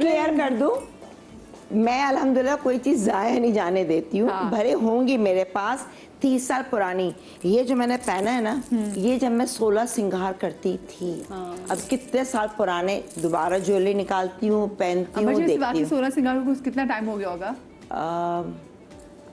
Clear कर दूं, मैं अल्हम्दुलिल्लाह कोई चीज़ ज़ाया नहीं जाने देती हूँ। भले होंगी मेरे पास 30 साल पुरानी। ये जो मैंने पहना है ना, ये जब मैं 16 सिंगार करती थी, अब कितने साल पुराने दोबारा ज्वेलरी निकालती हूँ, पहनती हूँ, देखती हूँ। 16 सिंगार को कितना टाइम हो गया होगा?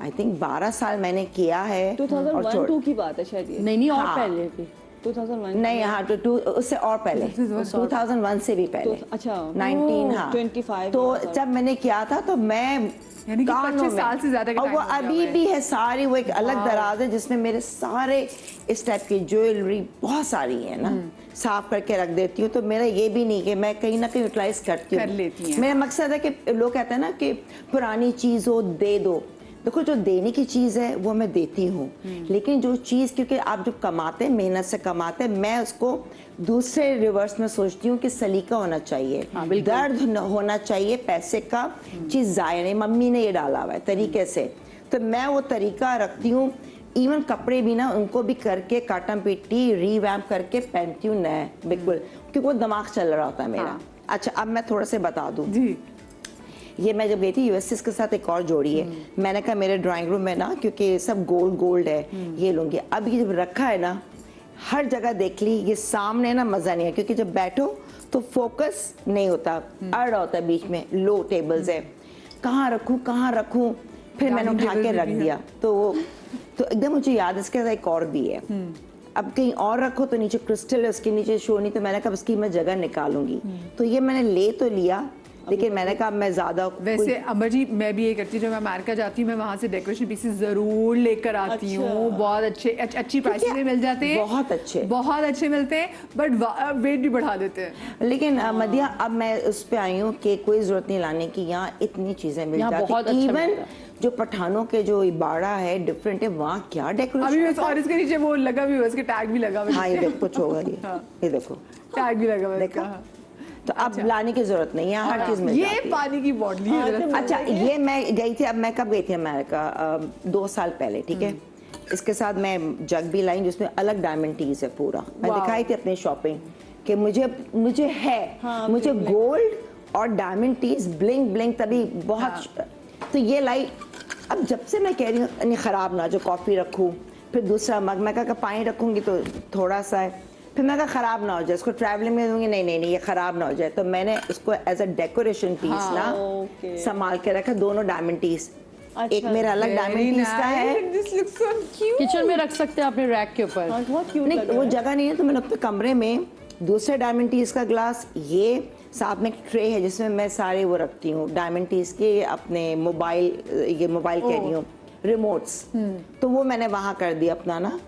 आई थिंक 12 साल मैंने किया है। 2001-2 की बात है शायद ये। नहीं और हाँ। पहले भी 2001 नहीं, हाँ, तो उससे और पहले 2001 से भी पहले। अच्छा 19, हाँ 25। तो जब मैंने किया था तो मैं यानी कि 25 साल से ज्यादा का और वो टाइम हो गया अभी है। भी है सारी, वो एक अलग दराज है जिसमें मेरे सारे इस टाइप की ज्वेलरी बहुत सारी है ना, साफ करके रख देती हूँ। तो मेरा ये भी नहीं कि मैं कहीं ना कहीं यूटिलाइज करती कर लेती हैं। मेरा मकसद है कि लोग कहते हैं ना कि पुरानी चीज़ हो दे दो। देखो जो देने की चीज़ है वो मैं देती हूँ, लेकिन जो चीज़, क्योंकि आप जो कमाते हैं, मेहनत से कमाते हैं, मैं उसको दूसरे रिवर्स में सोचती हूँ कि सलीका होना चाहिए, दर्द होना चाहिए पैसे का, चीज़ ज़ाया नहीं। मम्मी ने ये डाला हुआ है तरीके से, तो मैं वो तरीका रखती हूँ। इवन कपड़े भी ना, उनको भी करके काटम पिट्टी रीवैम्प करके पहनती हूँ नए, बिल्कुल, क्योंकि वो दिमाग चल रहा होता है मेरा। अच्छा, अब मैं थोड़ा से बता दूँ। जी, ये मैं जब गई थी यूएसएस के साथ एक और जोड़ी है, मैंने कहा मेरे ड्राइंग रूम में ना, क्योंकि सब गोल्ड है, ये लूँगी। अब ये जब रखा है ना, हर जगह देख ली, ये सामने ना मज़ा नहीं है, क्योंकि जब बैठो तो फोकस नहीं होता, अड़ रहा होता है बीच में, लो टेबल्स है, कहाँ रखूँ, फिर मैंने उठा के रख दिया। तो एकदम मुझे याद है, इसके साथ एक और भी है। अब कहीं और रखो तो नीचे क्रिस्टल है, उसके नीचे शो नहीं, तो मैंने कहा उसकी मैं जगह निकालूंगी। तो ये मैंने ले तो लिया, लेकिन मैंने कहा मैं ज्यादा वैसे अमर जी मैं भी ये करती हूँ, जब मैं अमेरिका जाती हूँ मैं वहाँ से डेकोरेशन पीसेस जरूर लेकर आती हूँ। बहुत अच्छी प्राइस में मिल जाते हैं, बहुत अच्छे मिलते हैं, बट वेट भी बढ़ा देते हैं। लेकिन मदिया, अब मैं उस पे आई हूँ कि कोई जरूरत नहीं लाने की, यहाँ इतनी चीजें मिल जाती हैं। इवन जो पठानों के जो इबाड़ा है डिफरेंट है, वहाँ क्या डेकोरेशन। अभी और इसके नीचे वो लगा भी हुआ, इसके टैग भी लगा हुआ। हाँ, ये देखो कुछ होगा, ये देखो टैग भी लगा हुआ, देखा। तो अब लाने की जरूरत नहीं है, हर चीज मिल जाती है। ये पानी की बॉटल है। अच्छा, ये मैं गई थी, अब मैं कब गई थी अमेरिका, 2 साल पहले, ठीक है। इसके साथ मैं जग भी लाई जिसमें अलग डायमंड टीज है पूरा। मैं दिखाई थी अपनी शॉपिंग कि मुझे है, मुझे गोल्ड और डायमंड टीज ब्लिंग तभी बहुत। तो ये लाई। अब जब से मैं कह रही हूँ नहीं खराब ना, जो कॉफी रखूँ, फिर दूसरा मग, मैं कहा पानी रखूंगी तो थोड़ा सा है, फिर मैं कहा ख़राब ना हो जाए, इसको ट्रैवलिंग में दूंगी, नहीं ये ख़राब ना हो जाए। तो मैंने इसको एज अ डेकोरेशन पीस ना संभाल के रखा, दोनों डायमंड पीस। एक मेरा अलग डायमंड पीस का है, किचन में रख सकते हैं अपने रैक के ऊपर। नहीं वो जगह नहीं है, तो मैंने अपने कमरे में दूसरे डायमंड टीज का ग्लास, ये साथ में ट्रे है जिसमें मैं सारे वो रखती हूँ डायमंड टीज के, अपने मोबाइल कह रही हूँ, रिमोट्स। तो वो मैंने वहाँ कर दिया अपना ना,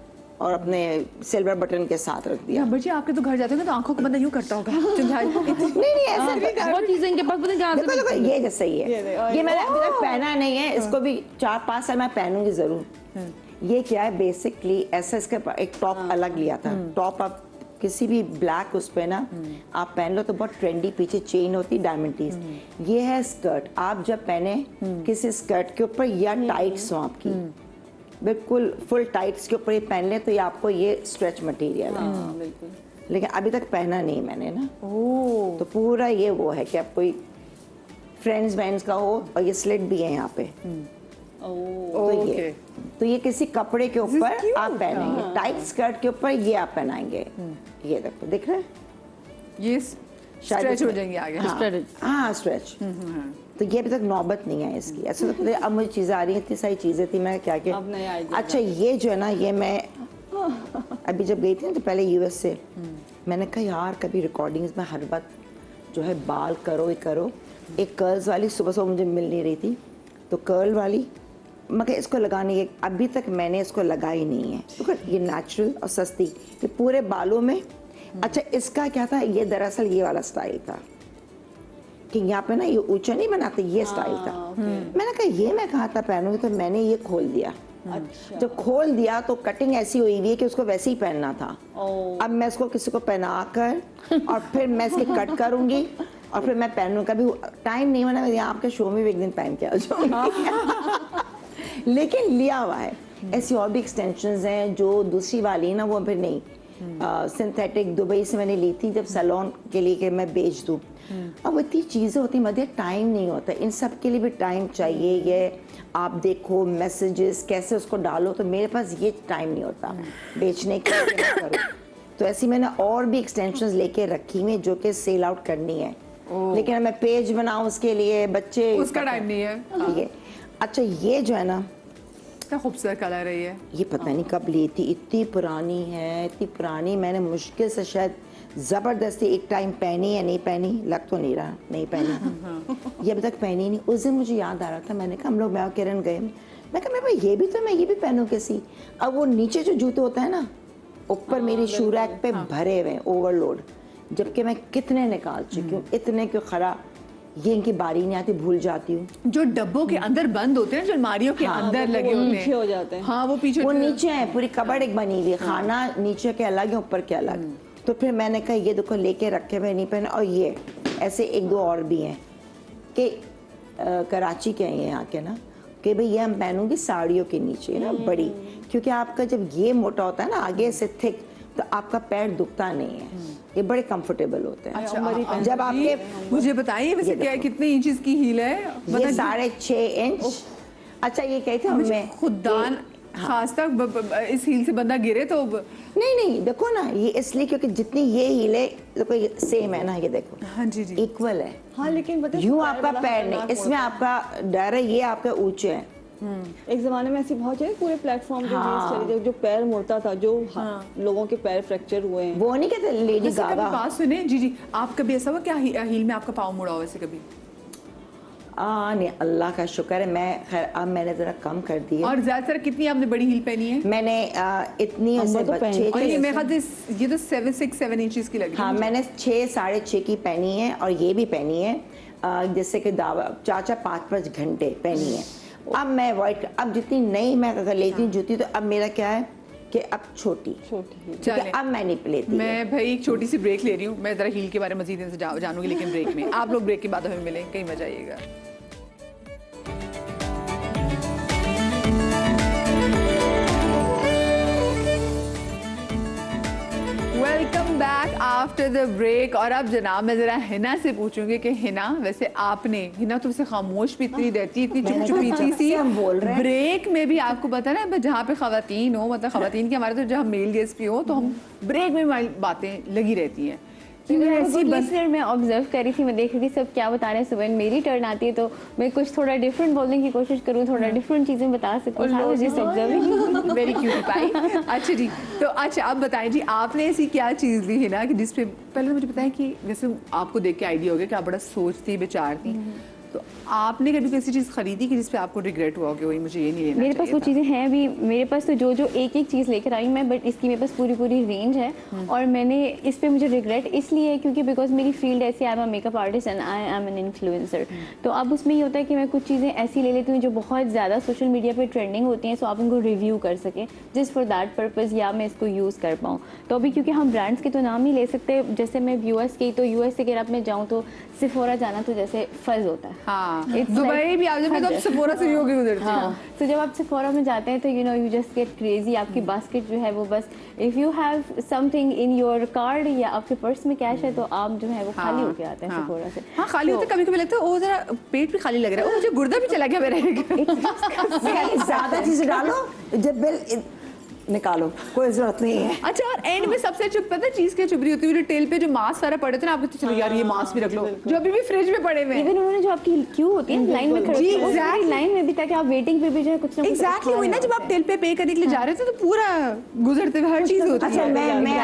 और अपने सिल्वर बटन के साथ रख दिया। बच्चे आपके तो घर जाते हैं तो आंखों को बंदा यूं करता होगा। नहीं ऐसा बहुत चीजें इनके पास, देखो ये जैसा ही है, ये मैंने अभी तक पहना नहीं है, इसको भी 4-5 साल मैं पहनूंगी जरूर। ये क्या है बेसिकली, ऐसा इसका एक टॉप अलग लिया था, टॉप आप किसी भी ब्लैक उस पे ना आप पहन लो तो बहुत ट्रेंडी, पीछे चेन होती डायमंड टीज। ये है स्कर्ट, आप जब पहने किसी स्कर्ट के ऊपर या टाइट्स हो आपकी, बिल्कुल फुल टाइट्स के ऊपर ये पहन ले तो ये आपको ये स्ट्रेच मटेरियल है। बिल्कुल। लेकिन अभी तक पहना नहीं मैंने ना। तो पूरा ये वो है कि आप कोई फ्रेंड्स वैंड्स का हो, और ये स्लिट भी है यहाँ पे। तो ये किसी कपड़े के ऊपर आप पहनेंगे, टाइट स्कर्ट के ऊपर ये आप पहनाएंगे। ये देखो, दिख रहा है, ये स्ट्रेच हो जाएंगे आगे। हाँ स्ट्रेच। तो ये अभी तक नौबत नहीं है इसकी। ऐसा तो अब मुझे चीज़ें आ रही हैं, इतनी सारी चीज़ें थी, मैं क्या अच्छा ये जो है ना, ये मैं अभी जब गई थी ना तो पहले यूएस से, मैंने कहा यार कभी रिकॉर्डिंग्स में हर वक्त जो है बाल करो ही करो। एक कर्ल्स वाली सुबह मुझे मिल नहीं रही थी, तो कर्ल वाली मगर इसको लगाने के अभी तक मैंने इसको लगाई नहीं है, तो ये नेचुरल और सस्ती, ये पूरे बालों में। अच्छा इसका क्या था, ये दरअसल ये वाला स्टाइल था कि यहाँ पे ना ये ऊंचा नहीं बनाते, ये स्टाइल था। मैंने कहा ये मैं कहाँ था पहनूंगी, तो मैंने ये खोल दिया। अच्छा। जब खोल दिया तो कटिंग ऐसी हुई हुई है कि उसको वैसे ही पहनना था। अब मैं इसको किसी को पहना कर और फिर मैं इसके कट करूंगी और फिर मैं पहनूंगा। कभी टाइम नहीं बना, मैं आपके शो में भी एक दिन पहन के आ जाऊंगी। लेकिन लिया हुआ है। ऐसी और भी एक्सटेंशंस हैं जो दूसरी वाली ना, वो फिर नहीं सिंथेटिक दुबई से मैंने ली थी जब सैलून के लिए कि मैं बेच दूँ, अब इतनी चीज़ें होती मध्य टाइम नहीं होता, इन सब के लिए भी टाइम चाहिए। ये आप देखो मैसेजेस कैसे उसको डालो, तो मेरे पास ये टाइम नहीं होता बेचने के लिए मैं करूँ। तो ऐसी मैंने और भी एक्सटेंशंस लेके रखी हुई जो कि सेल आउट करनी है, लेकिन मैं पेज बनाऊँ उसके लिए बच्चे, उसका टाइम नहीं है। ठीक है। अच्छा ये जो है ना, क्या खूबसूरत कलर है ये पता नहीं कब ली थी, इतनी पुरानी है, इतनी पुरानी, मैंने मुश्किल से शायद ज़बरदस्ती एक टाइम पहनी या नहीं पहनी, लग तो नहीं रहा नहीं पहनी, ये अभी तक पहनी नहीं। उस दिन मुझे याद आ रहा था, मैंने कहा हम लोग मैं और किरण गए, मैं कहा मेरे ये भी तो मैं ये भी पहनूँ किसी। अब वो नीचे जो जूते होते हैं ना, ऊपर मेरी शू रैक पे भरे हुए ओवरलोड, जबकि मैं कितने निकाल चुकी हूँ, इतने क्यों खरा, ये इनकी बारी नहीं आती, भूल जाती हूँ। जो डब्बों के अंदर बंद होते हैं, जो अलमारियों के अंदर लगे होते हैं, नीचे हो जाते हैं। हाँ वो पीछे, वो नीचे है, पूरी कबर्ड एक बनी हुई है, खाना नीचे के अलग है, ऊपर के अलग। तो फिर मैंने कहा ये देखो लेके रखे हुए नहीं पहने, और ये ऐसे एक दो और भी हैं कि कराची के हैं यहाँ के ना, कि भाई ये हम पहनूंगी साड़ियों के नीचे ना बड़ी, क्योंकि आपका जब ये मोटा होता है ना आगे से थिक, तो आपका पैर दुखता नहीं है, ये बड़े कंफर्टेबल होते हैं। अच्छा, जब आपके, मुझे बताइए वैसे क्या कितने इंचेस की हील है? ये 6.5 इंच। अच्छा ये कहते हैं मैं खुदान खास तक इस हील से बंदा गिरे तो नहीं देखो ना, ये इसलिए क्योंकि जितनी ये हील है देखो ये सेम है ना, ये देखो हाँ जी जी इक्वल है। हाँ लेकिन पता है यूं आपका पैर नहीं, इसमें आपका डर है, ये आपके ऊंचे हैं। एक जमाने में ऐसी बहुत जगह पूरे प्लेटफॉर्म पे हील्स चली थी, जो पैर मुड़ता था, जो लोगों के पैर फ्रैक्चर हुए हैं। वो नहीं कहते लेडी वैसे कभी गागा। बात सुने जी जी, आप कभी ऐसा हुआ क्या हील में आपका पाँव मुड़ा हो वैसे कभी? नहीं अल्लाह का शुक्र है, मैं खैर अब मैंने जरा कम कर दी है। और ज्यादातर कितनी आपने बड़ी हील पहनी है? मैंने इतनी ऐसे तो बच्चे और ये मेरे ख्याल से ये तो 7 इंचेस की लगी। हाँ मैंने 6 6.5 की पहनी है, और ये भी पहनी है जैसे कि दावा 4-5 घंटे पहनी है। अब मैं अवॉइड, अब जितनी नई मैं अगर लेती हूँ जूती, तो अब मेरा क्या है कि अब छोटी चले अब मैं नहीं लेती। मैं भाई एक छोटी सी ब्रेक ले रही हूँ, मैं जरा हील के बारे में मजीद इनसे जानूंगी, लेकिन ब्रेक में। आप लोग ब्रेक के बाद हमें मिलें, कहीं मजा आइएगा। Welcome back after the break. और अब जनाब मैं जरा हिना से पूछूंगी कि हिना, वैसे आपने, हिना तो वैसे खामोश भी इतनी रहती, इतनी चुप चुपीती सी, ब्रेक में भी आपको पता ना जहाँ पे खवातीन हो, मतलब खवातीन के हमारे तो जहाँ मेल गेस्ट भी हो, तो हम ब्रेक में बातें लगी रहती हैं। इसलिए मैं ऑब्जर्व कर रही थी, मैं देख रही थी सब क्या बता रहे हैं। सुबह मेरी टर्न आती है तो मैं कुछ थोड़ा डिफरेंट बोलने की कोशिश करूँ, थोड़ा डिफरेंट चीजें बता सकूँ। वेरी क्यूट पाई। अच्छा जी, तो अच्छा आप बताएं जी, आपने ऐसी क्या चीज़ ली है ना कि जिसपे पहले मुझे बताएं कि वैसे आपको देख के आइडिया हो गया कि आप बड़ा सोचती विचारती, तो आपने कभी ऐसी चीज़ खरीदी कि जिसपे आपको रिग्रेट हुआ कि वही मुझे ये नहीं लेना मेरे पास वो चीज़ें हैं भी, मेरे पास तो जो जो एक चीज़ लेकर आई मैं, बट इसकी मेरे पास पूरी रेंज है। और मैंने इस पे मुझे रिग्रेट इसलिए है क्योंकि बिकॉज मेरी फील्ड ऐसी, आई am a makeup artist and I am an influencer. तो अब उसमें ये होता है कि मैं कुछ चीज़ें ऐसी ले लेती हूँ जो बहुत ज़्यादा सोशल मीडिया पर ट्रेंडिंग होती हैं, सो आप उनको रिव्यू कर सकें जस्ट फॉर दैट पर्पज़, या मैं इसको यूज़ कर पाऊँ। तो अभी क्योंकि हम ब्रांड्स के तो नाम नहीं ले सकते, जैसे मैं यूएस की, तो यूएस से अगर आप मैं जाऊँ तो सिफोरा जाना तो जैसे फर्ज होता है। हाँ, दुबई भी आप जब तो सिफोरा से भी होगी उधर। हाँ, तो जब आप सिफोरा में जाते हैं तो you know you just get crazy. आपकी बास्केट जो है वो बस, if you have something in your card या आपके पर्स में कैश है, तो आप जो है वो खाली होके आते हैं सिफोरा से। हाँ खाली होते, कभी कभी लगता है ओ जरा पेट भी खाली लग रहा है, ओ मुझे गुर्दा भी चला गया मेरे। ज्यादा चीजें डालो, जब बिल निकालो, कोई जरूरत नहीं है। अच्छा, और एंड में सबसे चुप पता है चीज क्या चुप रही होती है, टेल पे जो मास्क सारा पड़े थे ना, आपको चलो यार ये मास्क भी रख लो, जो अभी भी फ्रिज में पड़े हुए हैं। इवन उन्होंने जो आपकी क्यू होती है लाइन में खड़े हैं, लाइन में भी, ताकि आप वेटिंग पे भी जो है कुछ ना कुछ एग्जैक्टली वही ना, जब आप टेल पे पे करने के लिए जा रहे थे तो पूरा गुजरते हुए हर चीज होती है।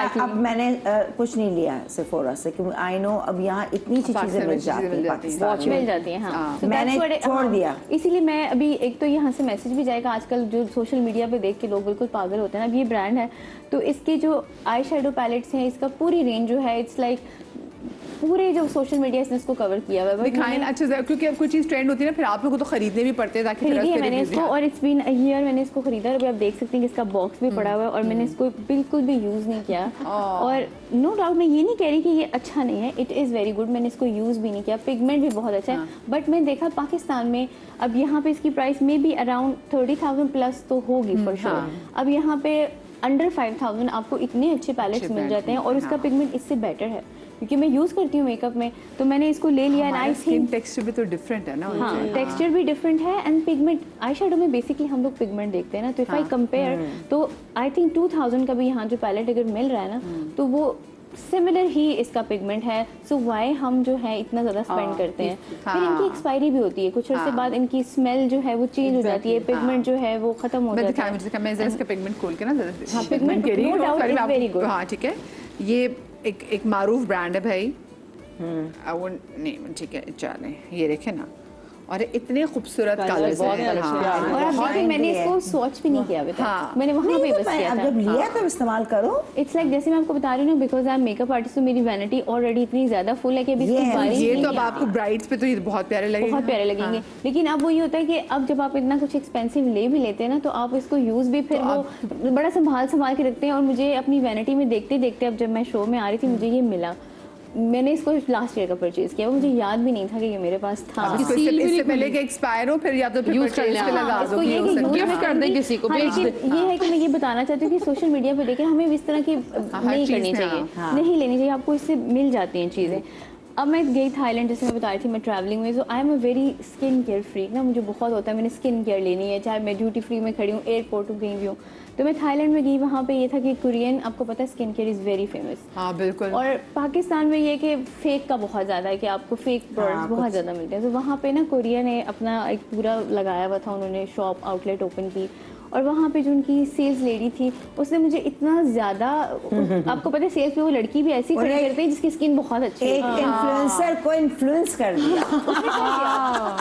अच्छा मैंने कुछ नहीं लिया सिफोरा से, क्योंकि आई नो अब यहाँ इतनी सी चीजें मिल जाती हैं, पाकिस्तान मिल जाती हैं। हाँ, मैंने छोड़ दिया, इसीलिए मैं अभी, एक तो यहाँ से मैसेज भी जाएगा, आजकल जो सोशल मीडिया पे देख के लोग बिल्कुल पागल होते हैं ना। अब ये ब्रांड है तो इसके जो आई शेडो पैलेट्स हैं, इसका पूरी रेंज जो है, इट्स लाइक पूरे जो सोशल मीडिया इसने इसको कवर किया हुआ है। दिखाएं अच्छा से, क्योंकि अब कोई चीज़ ट्रेंड होती है ना, फिर आप लोगों को तो खरीदने भी पड़ते हैं ताकि खरीदी है मैंने इसको, और इट्स बीन अ ईयर मैंने इसको खरीदा, और अभी आप देख सकते हैं कि इसका बॉक्स भी पड़ा हुआ है, और मैंने इसको बिल्कुल भी यूज़ नहीं किया। और नो डाउट मैं ये नहीं कह रही कि ये अच्छा नहीं है, इट इज़ वेरी गुड, मैंने इसको यूज़ भी नहीं किया, पिगमेंट भी बहुत अच्छा है। बट मैंने देखा पाकिस्तान में अब यहाँ पे इसकी प्राइस में भी अराउंड 30,000 प्लस तो होगी फॉर श्योर। अब यहाँ पे अंडर 5,000 आपको इतने अच्छे पैलेट्स मिल जाते हैं, और उसका पिगमेंट इससे बेटर है। क्योंकि मैं यूज़ करती हूँ मेकअप में, तो मैंने इसको ले लिया and I skin think texture भी तो डिफरेंट है ना हाँ उनसे। टेक्सचर भी डिफरेंट है एंड पिगमेंट आई शेडो में बेसिकली हम लोग पिगमेंट देखते हैं ना, तो इफ आई कंपेयर तो आई थिंक 2000 का भी यहाँ जो पैलेट अगर मिल रहा है ना तो वो सिमिलर ही इसका पिगमेंट है, सो वाई हम जो है इतना ज़्यादा स्पेंड करते हैं। फिर इनकी एक्सपायरी भी होती है, कुछ अर्से बाद इनकी स्मेल जो है वो चेंज हो जाती है, पिगमेंट जो है वो खत्म हो जाता है। मैं जरा इसका पिगमेंट खोल के ना जरा हाँ, pigment, no doubt, is very good. हाँ ठीक है, ये एक मारूफ ब्रांड है भाई, वो नहीं ठीक है चलें, ये देखें ना, और इतने खूबसूरत कलर्स हैं। हाँ, और आप देखिए मैंने इसको स्वॉच भी नहीं किया अभी तक, मैंने वहाँ पे बस किया अब था। जब लिया तब इस्तेमाल करो। इट्स लाइक जैसे मैं आपको बता रही हूँ ना, because I am makeup artist, तो मेरी वैनिटी ऑलरेडी इतनी ज्यादा फुल है कि अभी इसको बारिश ये नहीं तो अब है। आपको ब्राइड्स पे तो ये बहुत प्यारे लगेंगे, बहुत प्यारे लगेंगे। लेकिन अब वो ये होता है कि अब जब आप इतना कुछ एक्सपेंसिव ले भी लेते हैं ना, तो आप इसको यूज भी फिर वो बड़ा संभाल के रखते हैं। और मुझे अपनी वैनिटी में देखते देखते अब जब मैं शो में आ रही थी मुझे ये मिला, मैंने इसको लास्ट ईयर का परचेज किया, वो मुझे याद भी नहीं था कि ये मेरे पास था। इससे पहले कि एक्सपायर हो फिर या तो फिर यूज कर परचेज पे लगा दो, गिफ्ट कर दे किसी को, भेज दे। ये है कि मैं ये बताना चाहती हूँ कि सोशल मीडिया पे देखें हमें इस तरह की नहीं चीज़ करनी में, चाहिए, नहीं लेनी चाहिए, आपको इससे मिल जाती हैं चीज़ें। अब मैं गई थाईलैंड, जैसे मैं बता रही थी, मैं ट्रैवलिंग में, so I am a very skin care freak ना, मुझे बहुत होता है, मैंने स्किन केयर लेनी है, चाहे मैं ड्यूटी फ्री में खड़ी हूँ, एयरपोर्ट में कहीं भी हूँ। तो मैं थाईलैंड में गई, वहाँ पे ये था कि कोरियन, आपको पता है skin care is very famous. हाँ बिल्कुल। और पाकिस्तान में ये कि फेक का बहुत ज़्यादा है कि आपको फेक प्रोडक्ट्स बहुत ज़्यादा मिलते हैं। तो वहाँ पे ना कोरिया ने अपना एक पूरा लगाया हुआ था, उन्होंने शॉप आउटलेट ओपन की, और वहाँ पे जो उनकी सेल्स लेडी थी उसने मुझे इतना ज़्यादा, आपको पता है सेल्स पे वो लड़की भी ऐसी खड़ी करती है जिसकी स्किन बहुत अच्छी है। एक इन्फ्लुएंसर को इन्फ्लुएंस कर दिया।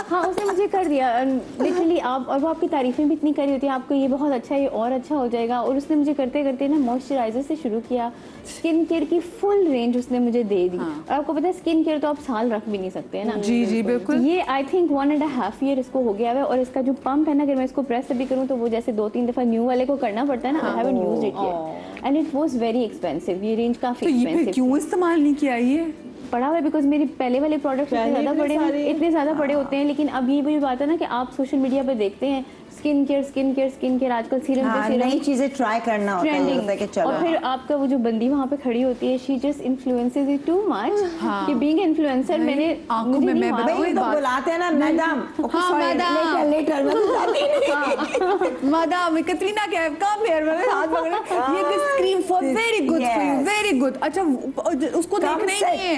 हाँ उसने मुझे कर दिया लिटरली। आप और वो आपकी तारीफें भी इतनी करी होती है, आपको ये बहुत अच्छा है, ये और अच्छा हो जाएगा। और उसने मुझे करते करते ना मॉइस्चराइजर से शुरू किया, स्किन केयर की फुल रेंज उसने मुझे दे दी। और आपको पता है स्किन केयर तो आप साल रख भी नहीं सकते हैं ना। जी जी बिल्कुल। ये आई थिंक 1.5 ईयर इसको हो गया है। और इसका जो पंप है ना, अगर मैं इसको प्रेस भी करूँ तो वो जैसे 2-3 दफा न्यू वाले को करना पड़ता है ना, I haven't used it yet and it was very expensive. ये रेंज काफी तो ये फिर एक्सपेंसिव क्यों इस्तेमाल नहीं किया ये? पड़ा हुआ है बिकॉज मेरे पहले वाले प्रोडक्ट्स इतने ज़्यादा पड़े होते हैं। लेकिन अब ये भी बात है ना कि आप सोशल मीडिया पे देखते हैं स्किन केयर आजकल सीरम पे सीरम नई चीजें ट्राई करना होता है, होता है कि चलो। और फिर आपका वो जो बंदी वहाँ पे खड़ी होती है, she just influences it too much कि बीइंग इन्फ्लुएंसर मैंने आंखों में मैं भाई तो बुलाते हैं ना madam, later madam Katrina Kaif come here, मैं हाथ पकड़ा, ये this cream for very good for you, very good. अच्छा उसको देखना ही नहीं है।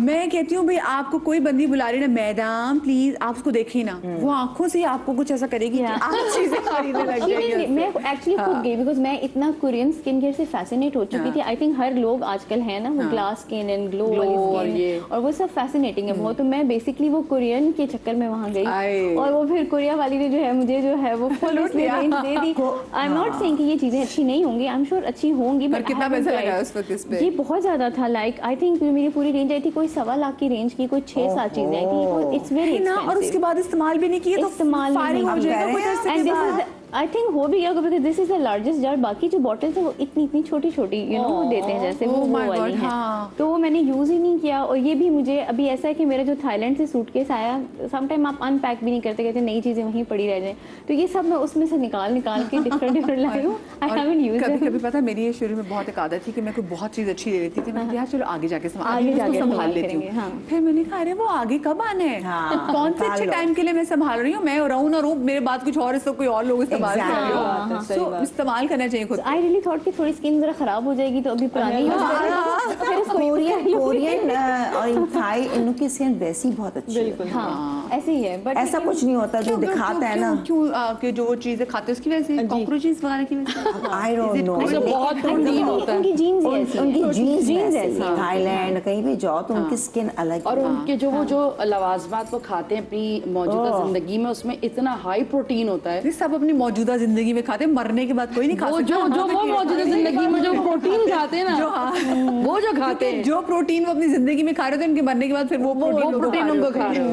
मैं कहती हूँ भाई आपको कोई बंदी बुला रही है ना, मैडम प्लीज आप उसको देखिए ना, वो आंखों से आपको कुछ ऐसा करेगी कि आप चीजें खरीदने लग जाएंगे। मैं एक्चुअली खुद गई बिकॉज मैं इतना कोरियन स्किन केयर से फैसिनेट हो चुकी थी। आई थिंक हर लोग आजकल है ना वो ग्लास स्किन एंड ग्लो वाली स्किन, और वो सब फैसिनेटिंग है बहुत। तो मैं बेसिकली वो कोरियन के चक्कर में वहाँ गई, और वो फिर कोरिया वाली ने जो है मुझे जो है वो फुल उसने range they the. I am not saying कि ये चीजें अच्छी नहीं होंगी, आई एम श्योर अच्छी होंगी, बट कितना पैसा लगा उस वक्त इस पे? ये बहुत ज्यादा था। लाइक आई थिंक मेरी पूरी रेंज आई थी कोई 1.25 लाख की रेंज की, कोई 6-7 चीजें आई थी। It's very expensive. और उसके बाद इस्तेमाल भी नहीं किए तो इस्तेमाल फायरिंग हो जाएगा कुछ ऐसे के बाद। आई थिंक हो भी गया because this is the largest jar. बाकी जो बॉटल्स है वो इतनी छोटी छोटी यू नो वो देते हैं जैसे वो वाली है, तो वो मैंने यूज ही नहीं किया। और ये भी मुझे अभी ऐसा है कि मेरा जो थाईलैंड से सूटकेस आया, समटाइम आप अनपैक भी नहीं करते, कहते नई चीजें वहीं पड़ी रह जाए, तो ये सब मैं उसमें से निकाल के डिफरेंट लाई हूँ। आई हैवंट यूज्ड कभी पता मेरी ये शुरू में बहुत एक आदत थी कि मैं कोई बहुत चीज अच्छी ले लेती थी, मैंने कहा चलो आगे जाके संभाल लेती हूँ। फिर मैंने कहा अरे वो आगे कब आने हैं, कौन से अच्छे टाइम के लिए मैं संभाल रही हूँ, मैं रहूँ ना रहूँ, मेरे बाद कुछ और इसको कोई और लोग इस्तेमाल कर रहे हो, तो इस्तेमाल करना चाहिए खुद। आई रियली थॉट कि थोड़ी स्किन जरा खराब हो जाएगी तो अभी पुरानी कोरियन और थाई इनकी स्किन वैसी बहुत अच्छी है। हाँ ऐसे ही है, बट ऐसा कुछ नहीं होता जो दिखाता है ना। क्यों कि जो चीजें खाते हैं उसकी वजह से, कॉकरोचेस वगैरह की वजह से, आई डोंट नो, बहुत प्रोटीन होता है। उनकी जीन्स ऐसी, उनकी जीन्स जीन्स ऐसी, थाईलैंड कहीं भी जाओ तो उनकी स्किन अलग। और उनके जो वो जो लवाजमात वो खाते हैं अपनी मौजूदा जिंदगी में, उसमें इतना हाई प्रोटीन होता है। सब अपनी मौजूदा जिंदगी में खाते हैं, मरने के बाद कोई नहीं खा वो सकता। जो वो मौजूदा जिंदगी में जो प्रोटीन खाते हैं ना, वो जो खाते हैं, जो प्रोटीन वो अपनी जिंदगी में खा रहे थे, उनके मरने के बाद फिर वो प्रोटीन उनको खा रहे हो।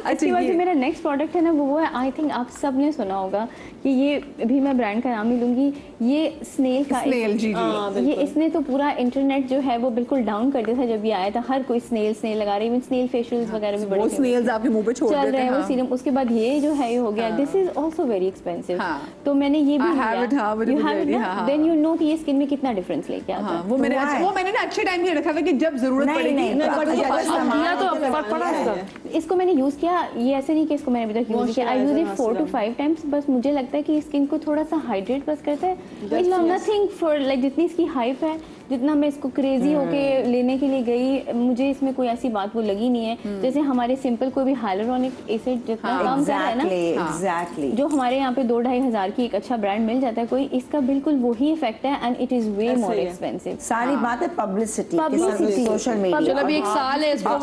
अच्छी बात। जो मेरा नेक्स्ट प्रोडक्ट है ना वो है, आई थिंक आप सब ने सुना होगा कि ये भी मैं ब्रांड का नाम ही लूंगी, ये स्नेल का स्नेल, जी जी, ये इसने तो पूरा इंटरनेट जो है वो बिल्कुल डाउन कर दिया था जब ये आया था। हर कोई स्नेल लगा रही है, स्नेल फेशियल्स वगैरह भी बड़े स्नेल्स आपके मुंह पे छोड़ चल देते रहे हैं हैं। वो सीरम। उसके बाद ये जो है ये हो गया, this is also very expensive. तो मैंने ये भी लिया, यू हैव इट ना, देन यू नो कि ये स्किन में कितना डिफरेंस लेके आता है। वो मैंने है। वो मैंने ना अच्छे टाइम के लिए रखा था कि जब जरूरत नहीं, पड़ेगी। नहीं, but अब ये सामान किया तो के फर्क पड़ा इसका। इसको मैंने यूज़ किया, ये ऐसे नहीं कि इसको मैंने अभी तक यूज़ किया, आई यूज़ इट 4 to 5 times। बस मुझे लगता है कि स्किन को थोड़ा सा हाइड्रेट बस करता है, इट्स नथिंग फॉर लाइक जितनी इसकी हाइप है, जितना मैं इसको क्रेजी होके लेने के लिए गई, मुझे इसमें कोई ऐसी बात वो लगी नहीं है। जैसे हमारे सिंपल कोई भी हाइलुरोनिक एसिड जितना काम कर रहा है ना, एग्जैक्टली जो हमारे यहाँ पे 2-2.5 हज़ार की एक अच्छा ब्रांड मिल जाता है कोई, इसका बिल्कुल वही इफेक्ट है एंड इट इज वे ऐसे मोर ही है। एक्सपेंसिव। सारी बात है पब्लिसिटी Publicity। Social media. चलो अभी एक साल है इसको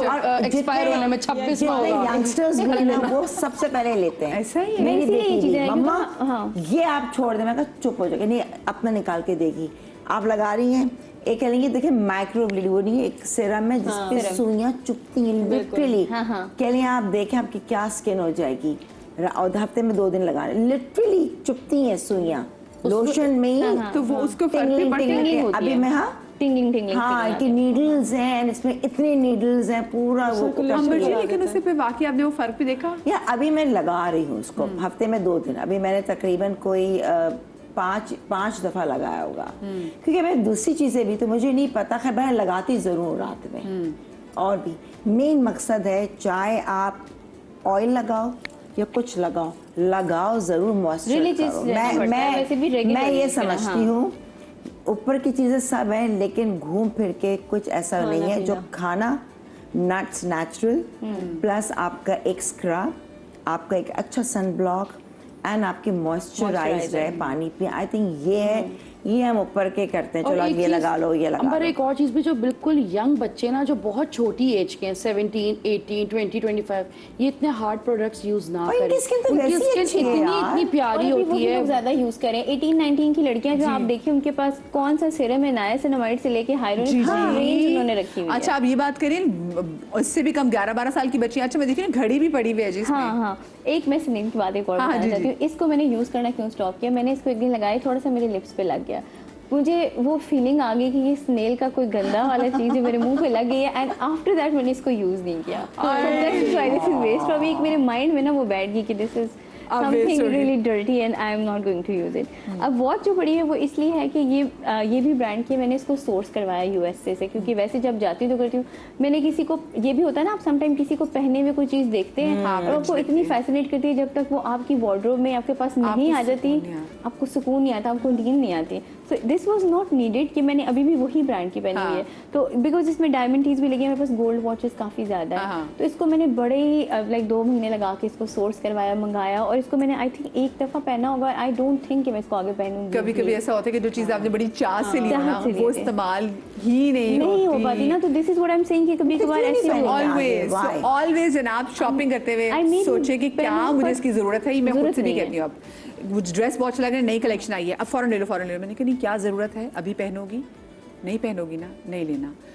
एक्सपायर होने में, 26 में होगा। यंगस्टर्स भी है ना वो सबसे पहले लेते हैं। ऐसा ही है। मेरी इसीलिए ये बेटी चीज़ें भी, हैं, मम्मा क्योंकि हाँ। ये आप छोड़ दे। मैं कहा चुप हो जाएगी, नहीं अपना निकाल के देगी। आप लगा रही हैं, एक कह लेंगे देखिए माइक्रो ब्लीड, वो नहीं एक सीरम है जिसपे सुइयां चुभती हैं लिटरली। कह लें आप देखें आपकी क्या स्किन हो जाएगी, और हफ्ते में 2 दिन लगाने, लिटरली चुभती हैं सुइयां। लोशन में ही तो वो उसको फर्क भी टिंगलिंग पड़ता है। टिंगलिंग अभी मैं हाँ टिंगलिंग टिंगलिंग हाँ कि नीडल्स हैं, इसमें इतने नीडल्स हैं, पूरा वो अंबर जी, लेकिन उससे पे वाकई आपने वो फर्क भी देखा? या अभी मैं लगा रही हूँ उसको हफ्ते में 2 दिन। अभी मैंने तकरीबन कोई 5 दफा लगाया होगा, क्योंकि मैं दूसरी चीजें भी तो मुझे नहीं पता, खैर मैं लगाती जरूर रात में। और भी मेन मकसद है, चाहे आप ऑयल लगाओ या कुछ लगाओ, लगाओ जरूर मॉइस्चर करो। मैं ये समझती हूँ ऊपर की चीजें सब हैं, लेकिन घूम फिर के कुछ ऐसा नहीं है जो खाना नट्स नेचुरल प्लस आपका एक स्क्रब, आपका एक अच्छा सन ब्लॉक एंड आपके मॉइस्चराइज रहे पानी पिए। आई थिंक ये है, ये हम ऊपर के करते हैं, चलो ये लगा लो ये लगा अंबर लो। एक और चीज भी, जो बिल्कुल यंग बच्चे ना, जो बहुत छोटी एज के हैं, 17, 18, 20, 25, ये इतने हार्ड प्रोडक्ट्स यूज ना और करें। इनकी skin तो वैसी अच्छी है यार। इतनी प्यारी होती है। ज्यादा यूज करें। 18-19 की लड़कियां जो आप देखिए, उनके पास कौन सा सीरम है, नायासिनामाइड से लेके हाइड्रोनिक रेंज उन्होंने रखी हुई है। अच्छा, आप ये बात करें, उससे भी कम 11-12 साल की बच्ची। अच्छा, मैं देखी ना घड़ी भी पड़ी हुई है जिसमें। हाँ, एक मैं स्नेल की बात एक और हाँ, बताना जी, चाहती हूँ। इसको मैंने यूज करना क्यों स्टॉप किया, मैंने इसको एक दिन लगाया, थोड़ा सा मेरे लिप्स पे लग गया, मुझे वो फीलिंग आ गई कि ये स्नेल का कोई गंदा वाला चीज है मेरे मुंह पे लग गई है, एंड आफ्टर दैट मैंने इसको यूज नहीं किया। This is waste. अभी एक मेरे माइंड में ना वो बैठ गई कि this is something really dirty and I am not going to use it। अब वॉच जो पड़ी है वो इसलिए है कि ये भी ब्रांड की, मैंने इसको सोर्स करवाया यूएसए से, क्योंकि वैसे जब जाती हूँ तो करती हूँ, मैंने किसी को, ये भी होता है ना, आप समटाइम किसी को पहने हुए कोई चीज़ देखते हैं और आपको इतनी फैसिनेट करती है, जब तक वो आपकी वार्डरोब में आपके पास नहीं आ जाती, आपको सुकून नहीं आता, आपको नींद नहीं आती। So this was not needed कि मैंने अभी भी वही ब्रांड की पहनी हुई है, तो बिकॉज इसमें डायमंड टीज भी लगी है, मेरे पास गोल्ड वॉचेस काफ़ी ज़्यादा है, तो इसको मैंने बड़े ही लाइक 2 महीने लगा के इसको सोर्स करवाया, मंगाया, और इसको मैंने आई थिंक एक दफ़ा पहना होगा। आई डोंट थिंक कि मैं इसको आगे पहनूंगी। कभी कभी ऐसा होता है कि जो चीज़ आपने बड़ी चाह से ली ना, वो इस्तेमाल ही नहीं हो पाती ना, तो this is what I am saying कि कभी कभार ऐसे ऑलवेज आप शॉपिंग करते हुए सोचे कि क्या मुझे इसकी जरूरत है। मैं खुद से भी कहती हूँ, अब वो ड्रेस बहुत अच्छा लग रहा है, नई कलेक्शन आई है, अब फौरन ले लो, फौरन ले लो। मैंने कहा नहीं, क्या जरूरत है, अभी पहनोगी, नहीं पहनोगी ना, नहीं लेना।